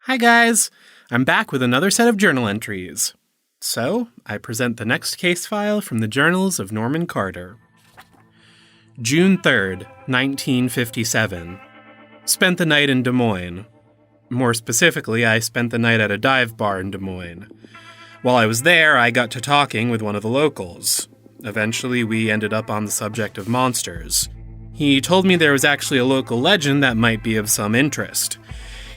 Hi guys! I'm back with another set of journal entries. So, I present the next case file from the journals of Norman Carter. June 3rd, 1957. Spent the night in Des Moines. More specifically, I spent the night at a dive bar in Des Moines. While I was there, I got to talking with one of the locals. Eventually, we ended up on the subject of monsters. He told me there was actually a local legend that might be of some interest.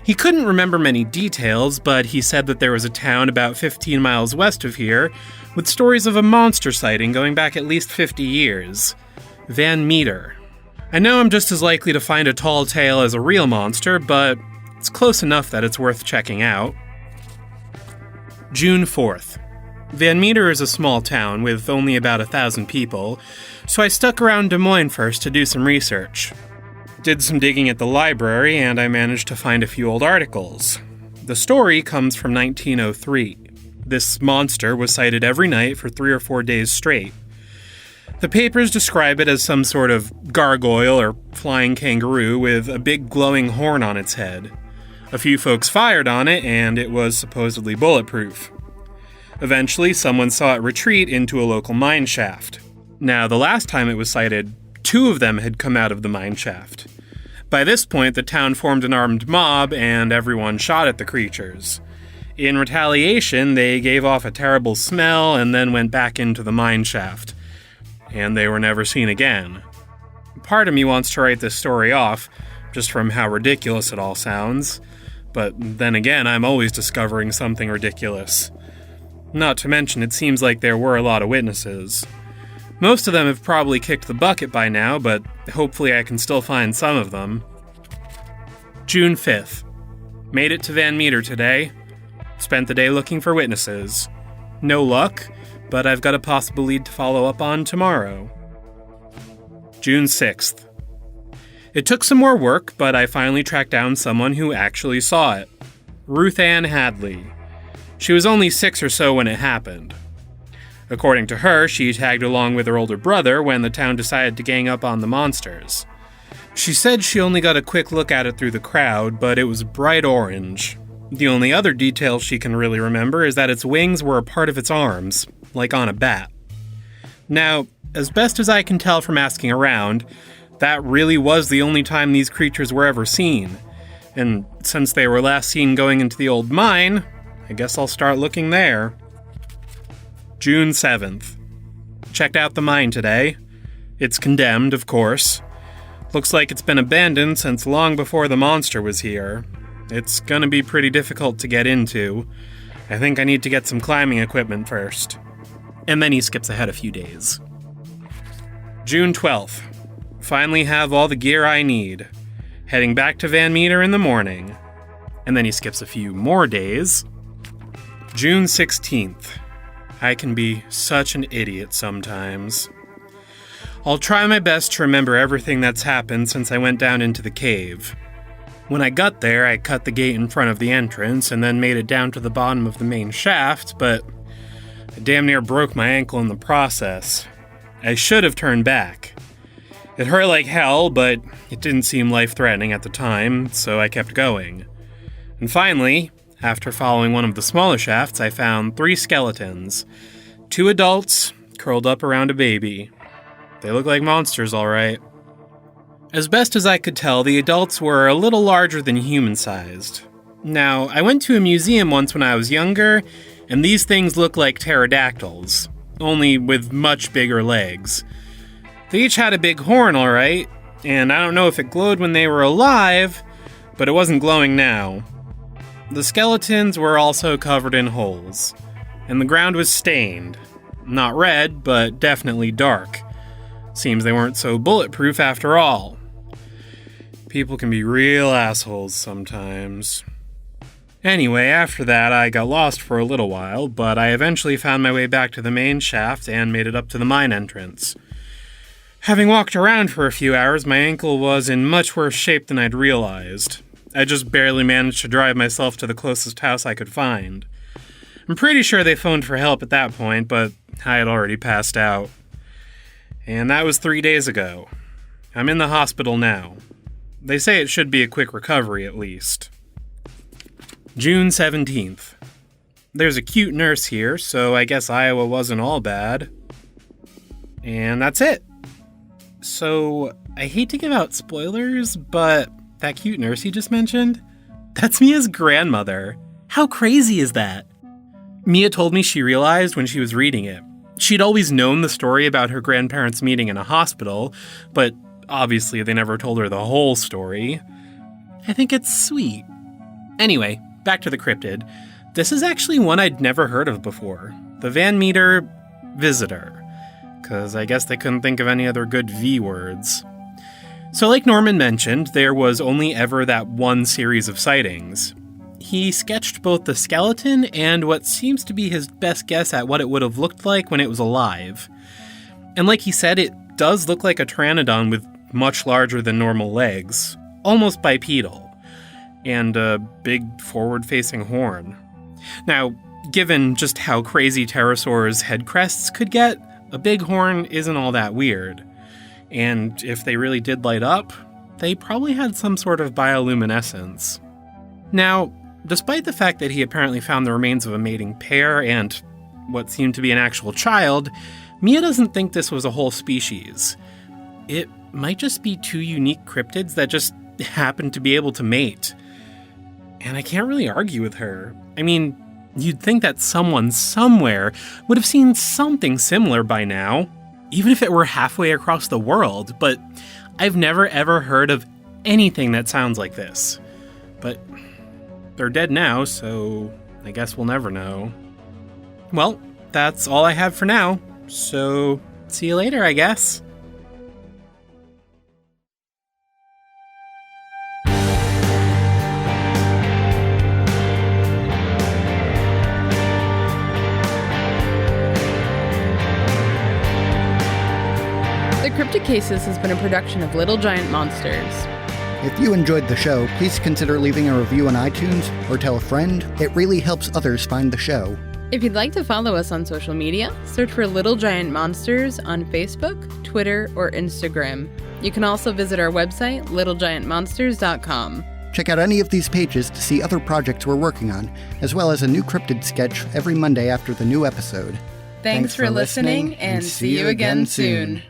He couldn't remember many details, but he said that there was a town about 15 miles west of here with stories of a monster sighting going back at least 50 years. Van Meter. I know I'm just as likely to find a tall tale as a real monster, but it's close enough that it's worth checking out. June 4th. Van Meter is a small town with only about 1,000 people, so I stuck around Des Moines first to do some research. Did some digging at the library, and I managed to find a few old articles. The story comes from 1903. This monster was sighted every night for 3 or 4 days straight. The papers describe it as some sort of gargoyle or flying kangaroo with a big glowing horn on its head. A few folks fired on it, and it was supposedly bulletproof. Eventually, someone saw it retreat into a local mine shaft. Now, the last time it was sighted, 2 of them had come out of the mine shaft. By this point, the town formed an armed mob, and everyone shot at the creatures. In retaliation, they gave off a terrible smell and then went back into the mine shaft. And they were never seen again. Part of me wants to write this story off, just from how ridiculous it all sounds. But then again, I'm always discovering something ridiculous. Not to mention, it seems like there were a lot of witnesses. Most of them have probably kicked the bucket by now, but hopefully I can still find some of them. June 5th. Made it to Van Meter today. Spent the day looking for witnesses. No luck, but I've got a possible lead to follow up on tomorrow. June 6th. It took some more work, but I finally tracked down someone who actually saw it. Ruth Ann Hadley. She was only 6 or so when it happened. According to her, she tagged along with her older brother when the town decided to gang up on the monsters. She said she only got a quick look at it through the crowd, but it was bright orange. The only other detail she can really remember is that its wings were a part of its arms, like on a bat. Now, as best as I can tell from asking around, that really was the only time these creatures were ever seen. And since they were last seen going into the old mine, I guess I'll start looking there. June 7th. Checked out the mine today. It's condemned, of course. Looks like it's been abandoned since long before the monster was here. It's gonna be pretty difficult to get into. I think I need to get some climbing equipment first. And then he skips ahead a few days. June 12th. Finally have all the gear I need. Heading back to Van Meter in the morning. And then he skips a few more days. June 16th. I can be such an idiot sometimes. I'll try my best to remember everything that's happened since I went down into the cave. When I got there, I cut the gate in front of the entrance and then made it down to the bottom of the main shaft, but I damn near broke my ankle in the process. I should have turned back. It hurt like hell, but it didn't seem life-threatening at the time, so I kept going. And finally, after following one of the smaller shafts, I found 3 skeletons. 2 adults, curled up around a baby. They look like monsters, all right. As best as I could tell, the adults were a little larger than human-sized. Now, I went to a museum once when I was younger, and these things look like pterodactyls, only with much bigger legs. They each had a big horn, all right, and I don't know if it glowed when they were alive, but it wasn't glowing now. The skeletons were also covered in holes, and the ground was stained. Not red, but definitely dark. Seems they weren't so bulletproof after all. People can be real assholes sometimes. Anyway, after that, I got lost for a little while, but I eventually found my way back to the main shaft and made it up to the mine entrance. Having walked around for a few hours, my ankle was in much worse shape than I'd realized. I just barely managed to drive myself to the closest house I could find. I'm pretty sure they phoned for help at that point, but I had already passed out. And that was 3 days ago. I'm in the hospital now. They say it should be a quick recovery at least. June 17th. There's a cute nurse here, so I guess Iowa wasn't all bad. And that's it. So, I hate to give out spoilers, but that cute nurse you just mentioned, that's Mia's grandmother. How crazy is that? Mia told me she realized when she was reading it. She'd always known the story about her grandparents meeting in a hospital, but obviously they never told her the whole story. I think it's sweet. Anyway, back to the cryptid. This is actually one I'd never heard of before. The Van Meter Visitor. Because I guess they couldn't think of any other good V words. So like Norman mentioned, there was only ever that one series of sightings. He sketched both the skeleton and what seems to be his best guess at what it would have looked like when it was alive. And like he said, it does look like a pteranodon with much larger than normal legs, almost bipedal, and a big forward-facing horn. Now, given just how crazy pterosaurs' head crests could get, a big horn isn't all that weird. And if they really did light up, they probably had some sort of bioluminescence. Now, despite the fact that he apparently found the remains of a mating pair and what seemed to be an actual child, Mia doesn't think this was a whole species. It might just be two unique cryptids that just happened to be able to mate. And I can't really argue with her. I mean, you'd think that someone somewhere would have seen something similar by now, even if it were halfway across the world, but I've never ever heard of anything that sounds like this. But they're dead now, so I guess we'll never know. Well, that's all I have for now, so see you later, I guess. Cryptid Cases has been a production of Little Giant Monsters. If you enjoyed the show, please consider leaving a review on iTunes or tell a friend. It really helps others find the show. If you'd like to follow us on social media, search for Little Giant Monsters on Facebook, Twitter, or Instagram. You can also visit our website, littlegiantmonsters.com. Check out any of these pages to see other projects we're working on, as well as a new cryptid sketch every Monday after the new episode. Thanks for listening, and see you again soon.